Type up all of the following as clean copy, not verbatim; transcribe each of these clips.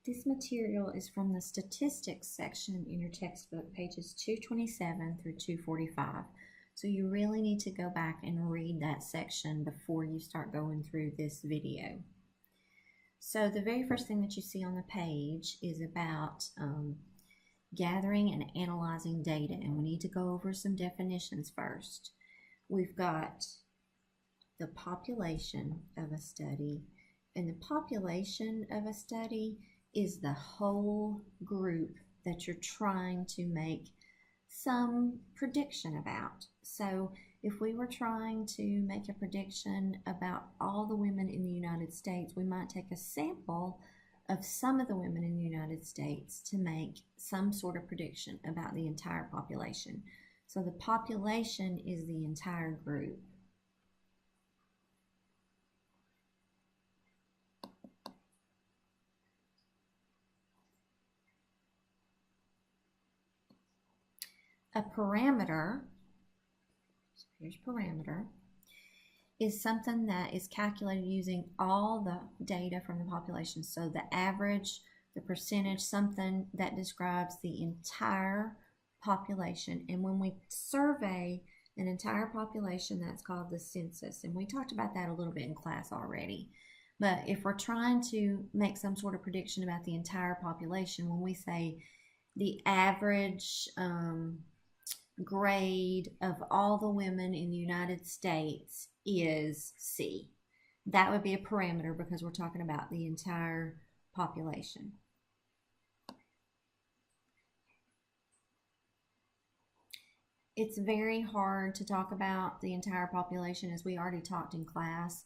This material is from the statistics section in your textbook, pages 227 through 245. So you really need to go back and read that section before you start going through this video. So the very first thing that you see on the page is about gathering and analyzing data, and we need to go over some definitions first. We've got the population of a study, and the population of a study is the whole group that you're trying to make some prediction about. So if we were trying to make a prediction about all the women in the United States, we might take a sample of some of the women in the United States to make some sort of prediction about the entire population. So the population is the entire group. A parameter, so here's parameter, is something that is calculated using all the data from the population. So the average, the percentage, something that describes the entire population. And when we survey an entire population, that's called the census. And we talked about that a little bit in class already. But if we're trying to make some sort of prediction about the entire population, when we say the average grade of all the women in the United States is C. That would be a parameter because we're talking about the entire population. It's very hard to talk about the entire population, as we already talked in class.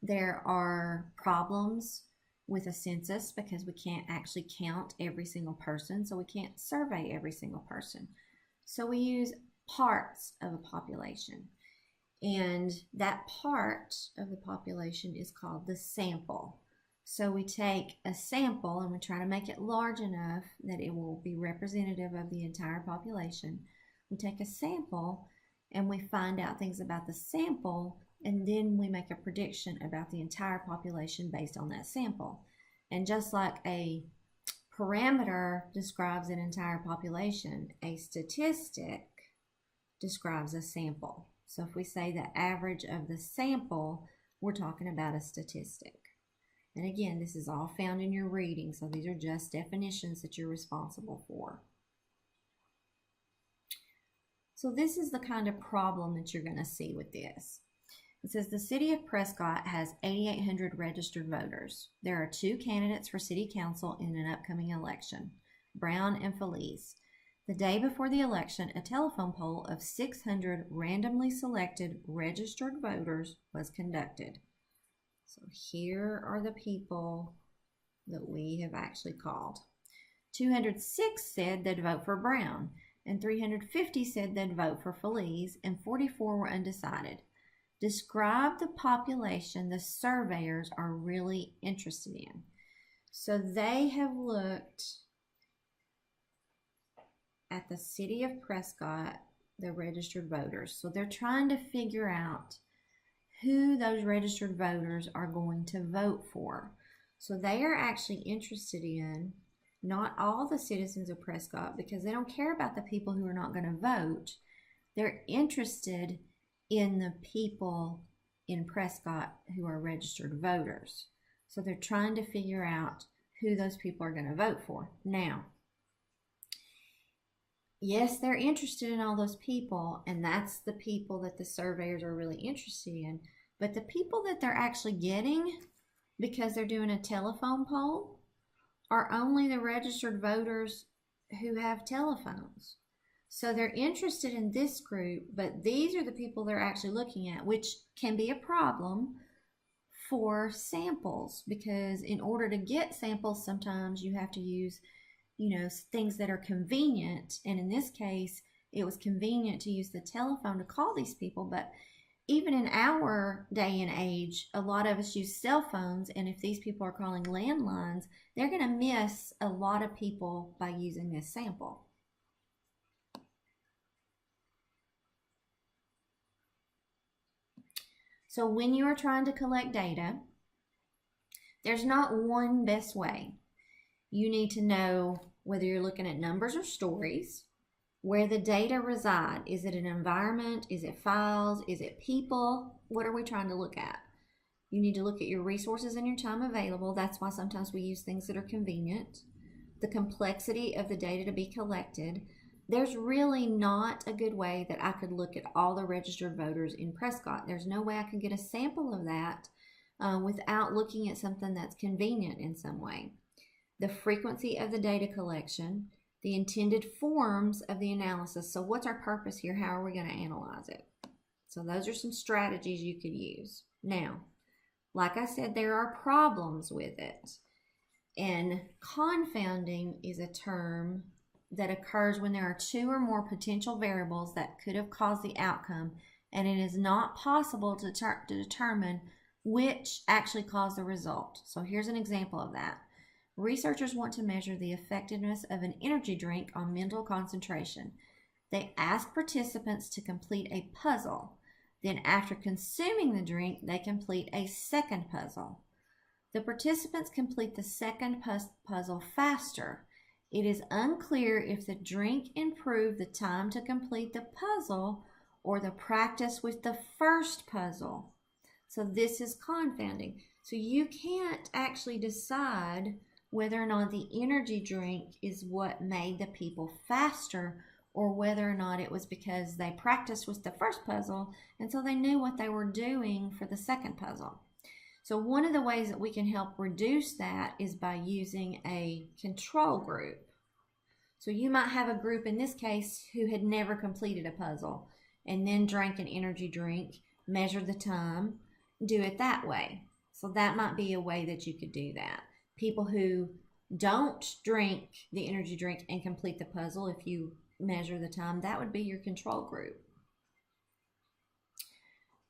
There are problems with a census because we can't actually count every single person, so we can't survey every single person. So we use parts of a population, and that part of the population is called the sample. So we take a sample and we try to make it large enough that it will be representative of the entire population. We take a sample and we find out things about the sample, and then we make a prediction about the entire population based on that sample. And just like a parameter describes an entire population, a statistic describes a sample. So if we say the average of the sample, we're talking about a statistic. And again, this is all found in your reading, so these are just definitions that you're responsible for. So this is the kind of problem that you're going to see with this. It says the city of Prescott has 8,800 registered voters. There are 2 candidates for city council in an upcoming election, Brown and Felice. The day before the election, a telephone poll of 600 randomly selected registered voters was conducted. So here are the people that we have actually called. 206 said they'd vote for Brown, and 350 said they'd vote for Felice, and 44 were undecided. Describe the population the surveyors are really interested in. So they have looked at the city of Prescott, the registered voters. So they're trying to figure out who those registered voters are going to vote for. So they are actually interested in not all the citizens of Prescott, because they don't care about the people who are not going to vote. They're interested in the people in Prescott who are registered voters. So they're trying to figure out who those people are going to vote for. Now, yes, they're interested in all those people, and that's the people that the surveyors are really interested in. But the people that they're actually getting, because they're doing a telephone poll, are only the registered voters who have telephones. So they're interested in this group, but these are the people they're actually looking at, which can be a problem for samples, because in order to get samples, sometimes you have to use, things that are convenient. And in this case, it was convenient to use the telephone to call these people. But even in our day and age, a lot of us use cell phones. And if these people are calling landlines, they're going to miss a lot of people by using this sample. So when you are trying to collect data, there's not one best way. You need to know whether you're looking at numbers or stories, where the data reside. Is it an environment? Is it files? Is it people? What are we trying to look at? You need to look at your resources and your time available. That's why sometimes we use things that are convenient. The complexity of the data to be collected. There's really not a good way that I could look at all the registered voters in Prescott. There's no way I can get a sample of that without looking at something that's convenient in some way. The frequency of the data collection, the intended forms of the analysis. So what's our purpose here? How are we going to analyze it? So those are some strategies you could use. Now, like I said, there are problems with it. And confounding is a term that occurs when there are two or more potential variables that could have caused the outcome, and it is not possible to determine which actually caused the result. So here's an example of that. Researchers want to measure the effectiveness of an energy drink on mental concentration. They ask participants to complete a puzzle. Then after consuming the drink, they complete a second puzzle. The participants complete the second puzzle faster. It is unclear if the drink improved the time to complete the puzzle or the practice with the first puzzle. So this is confounding. So you can't actually decide whether or not the energy drink is what made the people faster, or whether or not it was because they practiced with the first puzzle and so they knew what they were doing for the second puzzle. So one of the ways that we can help reduce that is by using a control group. So you might have a group in this case who had never completed a puzzle and then drank an energy drink, measured the time, do it that way. So that might be a way that you could do that. People who don't drink the energy drink and complete the puzzle, if you measure the time, that would be your control group.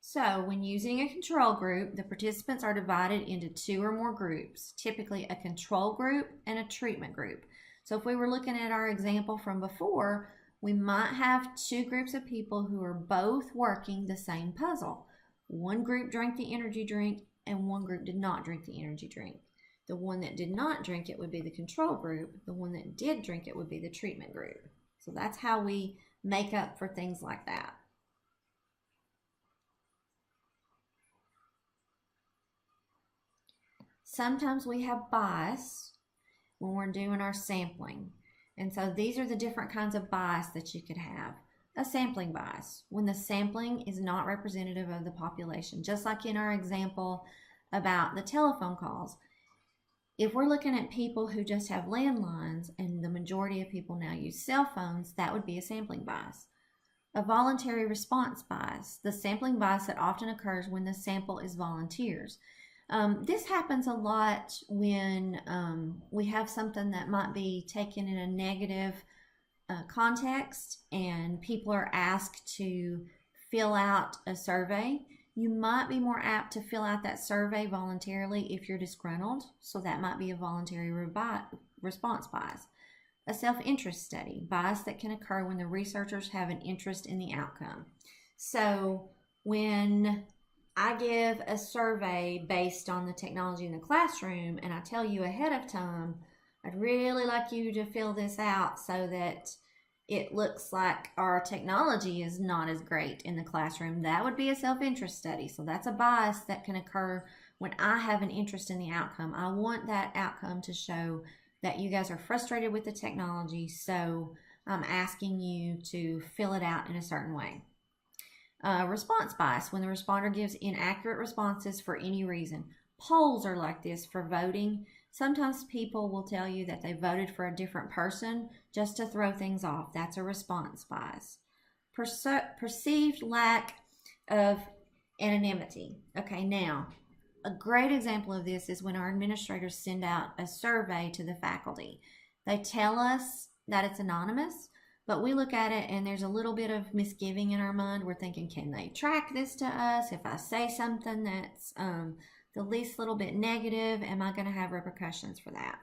So when using a control group, the participants are divided into two or more groups, typically a control group and a treatment group. So if we were looking at our example from before, we might have two groups of people who are both working the same puzzle. One group drank the energy drink and one group did not drink the energy drink. The one that did not drink it would be the control group. The one that did drink it would be the treatment group. So that's how we make up for things like that. Sometimes we have bias when we're doing our sampling. And so these are the different kinds of bias that you could have. A sampling bias, when the sampling is not representative of the population, just like in our example about the telephone calls. If we're looking at people who just have landlines and the majority of people now use cell phones, that would be a sampling bias. A voluntary response bias, the sampling bias that often occurs when the sample is volunteers. This happens a lot when we have something that might be taken in a negative context and people are asked to fill out a survey. You might be more apt to fill out that survey voluntarily if you're disgruntled, so that might be a voluntary response bias. A self-interest study, bias that can occur when the researchers have an interest in the outcome. So when I give a survey based on the technology in the classroom and I tell you ahead of time, I'd really like you to fill this out so that it looks like our technology is not as great in the classroom, that would be a self-interest study. So that's a bias that can occur when I have an interest in the outcome. I want that outcome to show that you guys are frustrated with the technology, so I'm asking you to fill it out in a certain way. Response bias, when the responder gives inaccurate responses for any reason. Polls are like this for voting. Sometimes people will tell you that they voted for a different person just to throw things off. That's a response bias. Perceived lack of anonymity. Okay, now, a great example of this is when our administrators send out a survey to the faculty. They tell us that it's anonymous, but we look at it and there's a little bit of misgiving in our mind. We're thinking, can they track this to us? If I say something that's the least little bit negative, am I going to have repercussions for that?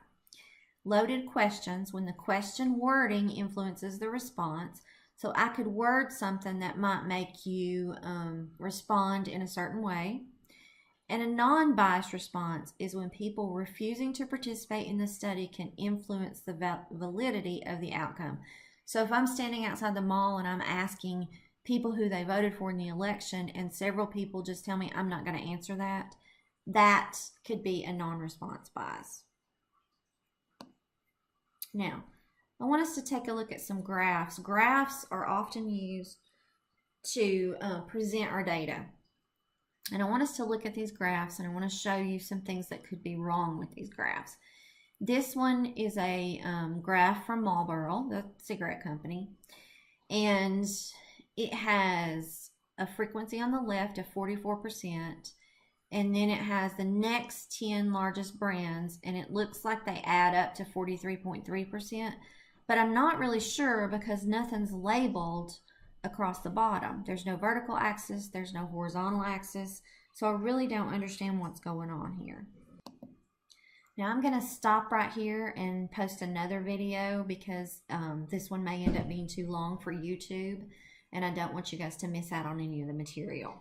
Loaded questions, when the question wording influences the response. So I could word something that might make you respond in a certain way. And a non-biased response is when people refusing to participate in the study can influence the validity of the outcome. So if I'm standing outside the mall and I'm asking people who they voted for in the election and several people just tell me I'm not going to answer that, that could be a non-response bias. Now, I want us to take a look at some graphs. Graphs are often used to present our data. And I want us to look at these graphs, and I want to show you some things that could be wrong with these graphs. This one is a graph from Marlboro, the cigarette company, and it has a frequency on the left of 44%, and then it has the next 10 largest brands, and it looks like they add up to 43.3%, but I'm not really sure because nothing's labeled across the bottom. There's no vertical axis, there's no horizontal axis, so I really don't understand what's going on here. Now I'm going to stop right here and post another video because this one may end up being too long for YouTube, and I don't want you guys to miss out on any of the material.